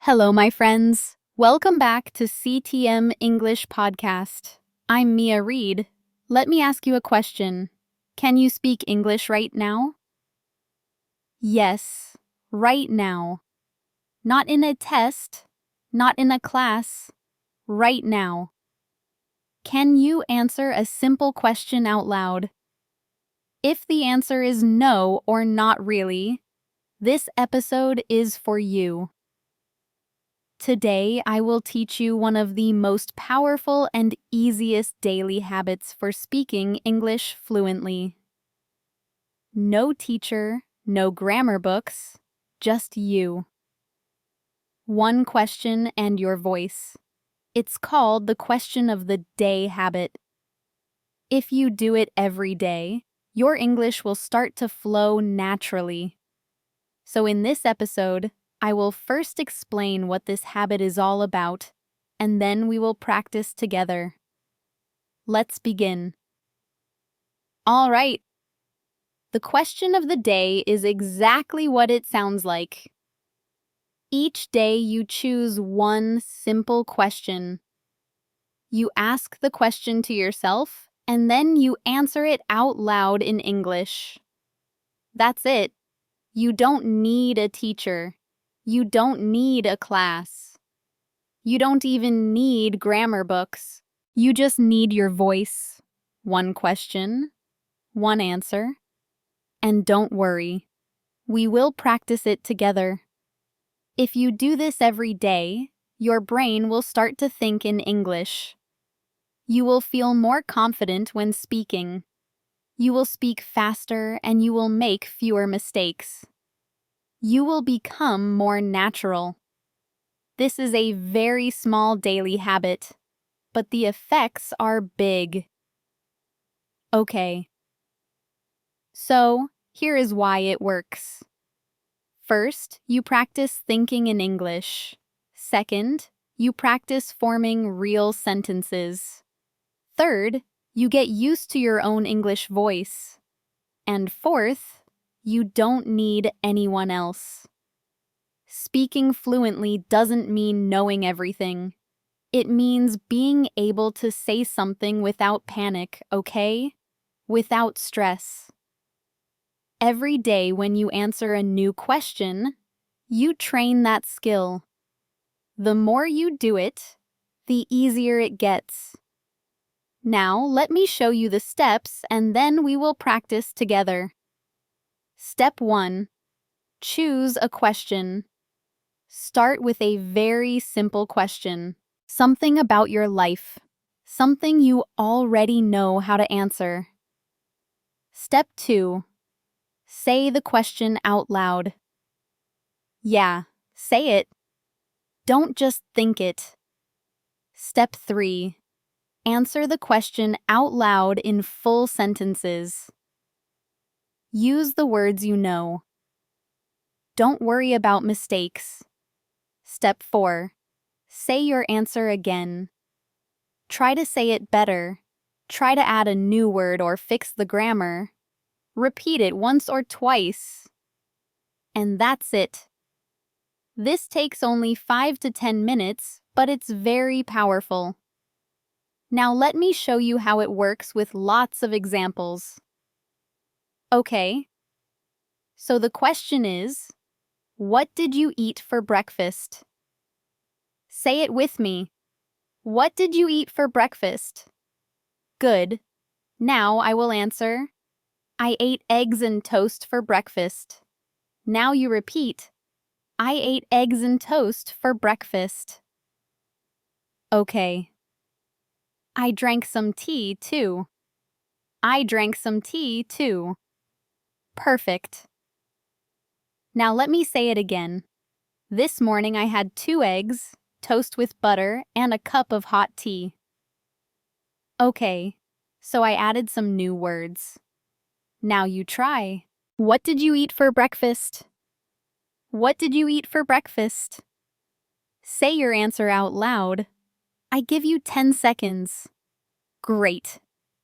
Hello, my friends. Welcome back to CTM English Podcast. I'm Mia Reed. Let me ask you a question. Can you speak English right now? Yes, right now. Not in a test, not in a class, right now. Can you answer a simple question out loud? If the answer is no or not really, this episode is for you. Today, I will teach you one of the most powerful and easiest daily habits for speaking English fluently. No teacher, no grammar books, just you. One question and your voice. It's called the question of the day habit. If you do it every day, your English will start to flow naturally. So in this episode, I will first explain what this habit is all about, and then we will practice together. Let's begin. All right. The question of the day is exactly what it sounds like. Each day you choose one simple question. You ask the question to yourself, and then you answer it out loud in English. That's it. You don't need a teacher. You don't need a class. You don't even need grammar books. You just need your voice. One question, one answer. And don't worry, we will practice it together. If you do this every day, your brain will start to think in English. You will feel more confident when speaking. You will speak faster and you will make fewer mistakes. You will become more natural. This is a very small daily habit, but the effects are big. Okay. So, here is why it works. First, you practice thinking in English. Second, you practice forming real sentences. Third, you get used to your own English voice. And fourth, you don't need anyone else. Speaking fluently doesn't mean knowing everything. It means being able to say something without panic, okay? Without stress. Every day when you answer a new question, you train that skill. The more you do it, the easier it gets. Now, let me show you the steps and then we will practice together. Step 1. Choose a question. Start with a very simple question. Something about your life. Something you already know how to answer. Step 2. Say the question out loud. Yeah, say it. Don't just think it. Step 3. Answer the question out loud in full sentences. Use the words you know. Don't worry about mistakes. Step 4. Say your answer again. Try to say it better. Try to add a new word or fix the grammar. Repeat it once or twice. And that's it. This takes only 5 to 10 minutes, but it's very powerful. Now let me show you how it works with lots of examples. Okay. So the question is, what did you eat for breakfast? Say it with me. What did you eat for breakfast? Good. Now I will answer, I ate eggs and toast for breakfast. Now you repeat, I ate eggs and toast for breakfast. Okay. I drank some tea too. I drank some tea too. Perfect. Now let me say it again. This morning I had 2 eggs, toast with butter, and a cup of hot tea. Okay, so I added some new words. Now you try. What did you eat for breakfast? What did you eat for breakfast? Say your answer out loud. I give you 10 seconds. Great.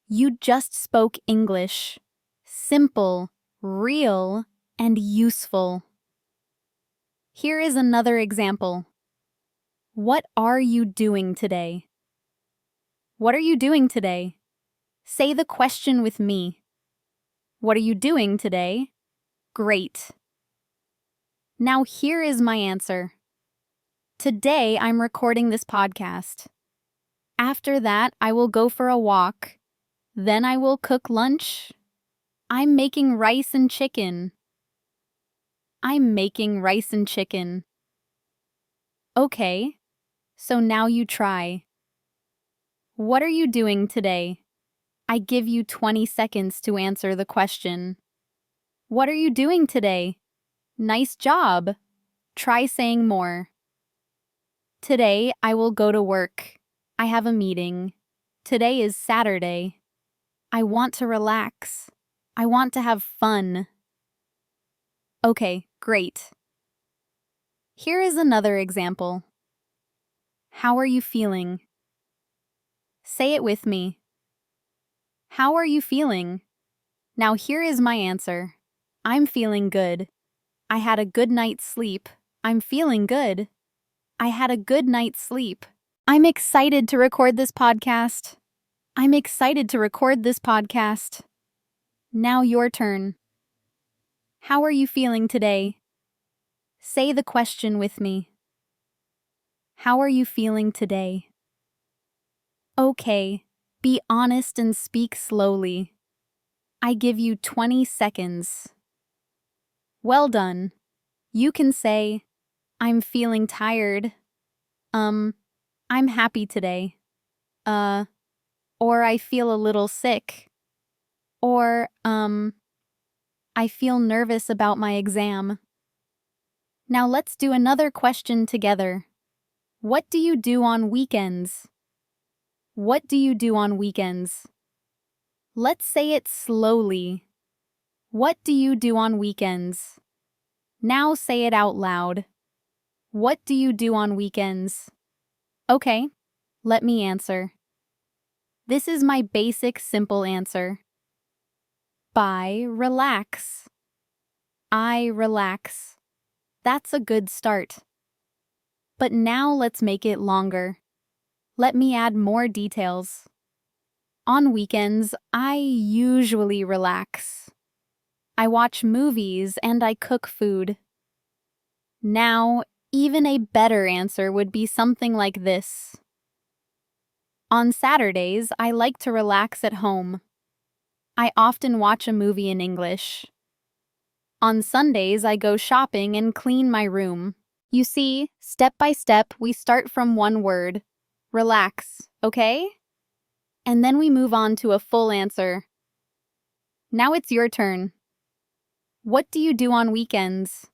You just spoke English. Simple, real, and useful. Here is another example. What are you doing today? What are you doing today? Say the question with me. What are you doing today? Great. Now here is my answer. Today I'm recording this podcast. After that, I will go for a walk. Then I will cook lunch. I'm making rice and chicken. I'm making rice and chicken. Okay, so now you try. What are you doing today? I give you 20 seconds to answer the question. What are you doing today? Nice job. Try saying more. Today, I will go to work. I have a meeting. Today is Saturday. I want to relax. I want to have fun. Okay, great. Here is another example. How are you feeling? Say it with me. How are you feeling? Now here is my answer. I'm feeling good. I had a good night's sleep. I'm feeling good. I had a good night's sleep. I'm excited to record this podcast. I'm excited to record this podcast. Now your turn. How are you feeling today? Say the question with me. How are you feeling today? Okay, be honest and speak slowly. I give you 20 seconds. Well done. You can say, I'm feeling tired. I'm happy today. Or I feel a little sick. Or, I feel nervous about my exam. Now let's do another question together. What do you do on weekends? What do you do on weekends? Let's say it slowly. What do you do on weekends? Now say it out loud. What do you do on weekends? Okay, let me answer. This is my basic simple answer. Relax. I relax. That's a good start. But now let's make it longer. Let me add more details. On weekends, I usually relax. I watch movies and I cook food. Now, even a better answer would be something like this. On Saturdays, I like to relax at home. I often watch a movie in English. On Sundays, I go shopping and clean my room. You see, step by step, we start from one word. Relax, okay? And then we move on to a full answer. Now it's your turn. What do you do on weekends?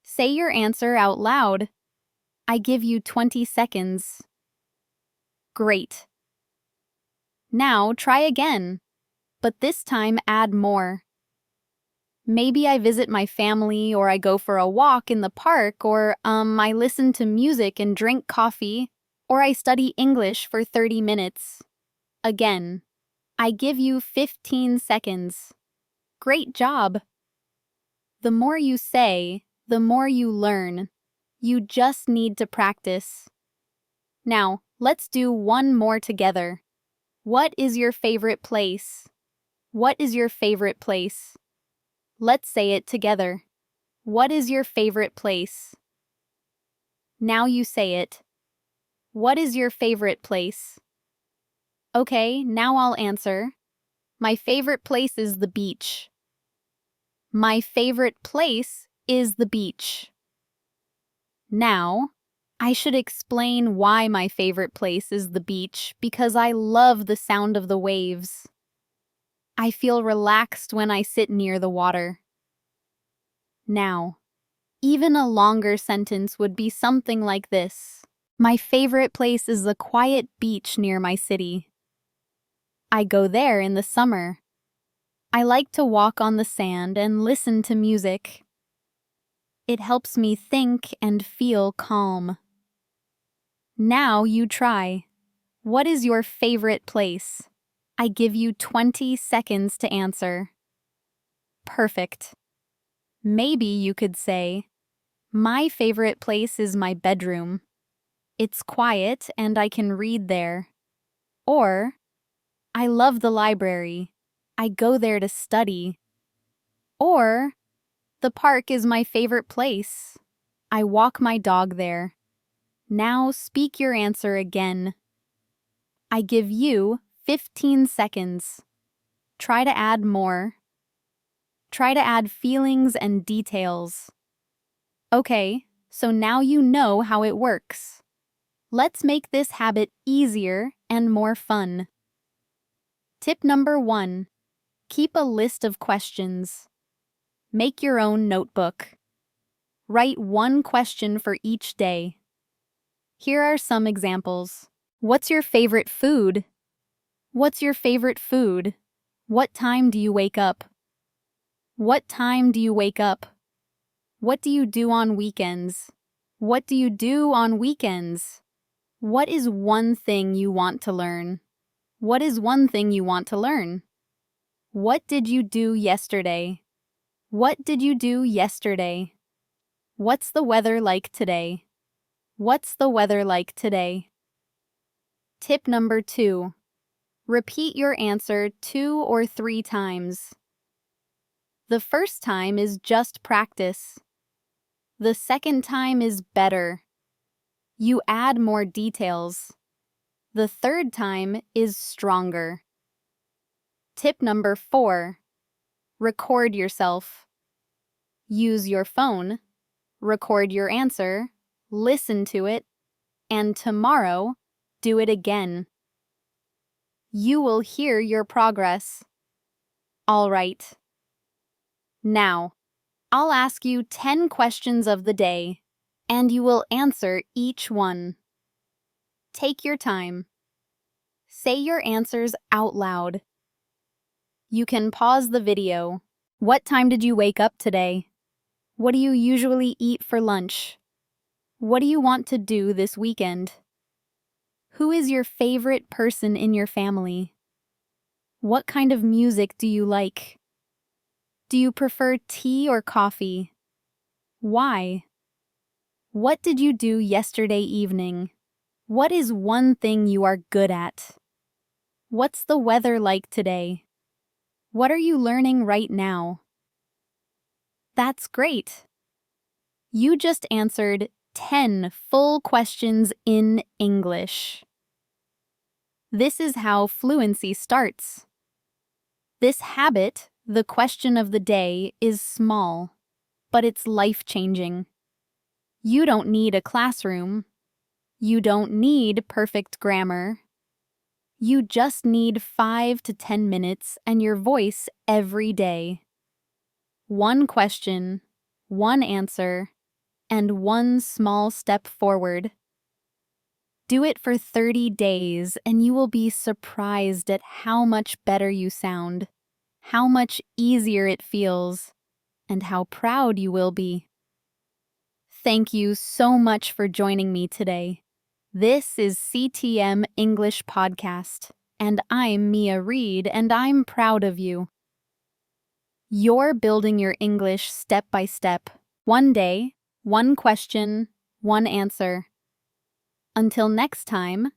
Say your answer out loud. I give you 20 seconds. Great. Now try again, but this time add more. Maybe I visit my family, or I go for a walk in the park, or I listen to music and drink coffee, or I study English for 30 minutes. Again, I give you 15 seconds. Great job. The more you say, the more you learn. You just need to practice. Now, let's do one more together. What is your favorite place? What is your favorite place? Let's say it together. What is your favorite place? Now you say it. What is your favorite place? Okay, now I'll answer. My favorite place is the beach. My favorite place is the beach. Now, I should explain why my favorite place is the beach, because I love the sound of the waves. I feel relaxed when I sit near the water. Now, even a longer sentence would be something like this. My favorite place is the quiet beach near my city. I go there in the summer. I like to walk on the sand and listen to music. It helps me think and feel calm. Now you try. What is your favorite place? I give you 20 seconds to answer. Perfect. Maybe you could say, my favorite place is my bedroom. It's quiet and I can read there. Or, I love the library. I go there to study. Or, the park is my favorite place. I walk my dog there. Now speak your answer again. I give you 15 seconds. Try to add more. Try to add feelings and details. Okay, so now you know how it works. Let's make this habit easier and more fun. Tip number 1. Keep a list of questions. Make your own notebook. Write one question for each day. Here are some examples. What's your favorite food? What's your favorite food? What time do you wake up? What time do you wake up? What do you do on weekends? What do you do on weekends? What is one thing you want to learn? What is one thing you want to learn? What did you do yesterday? What did you do yesterday? What's the weather like today? What's the weather like today? Tip number 2. Repeat your answer 2 or 3 times. The first time is just practice. The second time is better. You add more details. The third time is stronger. Tip number 4. Record yourself. Use your phone. Record your answer. Listen to it. And tomorrow, do it again. You will hear your progress. All right. Now, I'll ask you 10 questions of the day, and you will answer each one. Take your time. Say your answers out loud. You can pause the video. What time did you wake up today? What do you usually eat for lunch? What do you want to do this weekend? Who is your favorite person in your family? What kind of music do you like? Do you prefer tea or coffee? Why? What did you do yesterday evening? What is one thing you are good at? What's the weather like today? What are you learning right now? That's great. You just answered 10 full questions in English. This is how fluency starts. This habit, the question of the day, is small, but it's life-changing. You don't need a classroom. You don't need perfect grammar. You just need 5 to 10 minutes and your voice every day. One question, one answer, and one small step forward. Do it for 30 days and you will be surprised at how much better you sound, how much easier it feels, and how proud you will be. Thank you so much for joining me today. This is CTM English Podcast, and I'm Mia Reed, and I'm proud of you. You're building your English step by step. One day, one question, one answer. Until next time,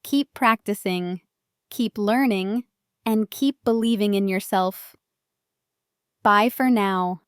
keep practicing, keep learning, and keep believing in yourself. Bye for now.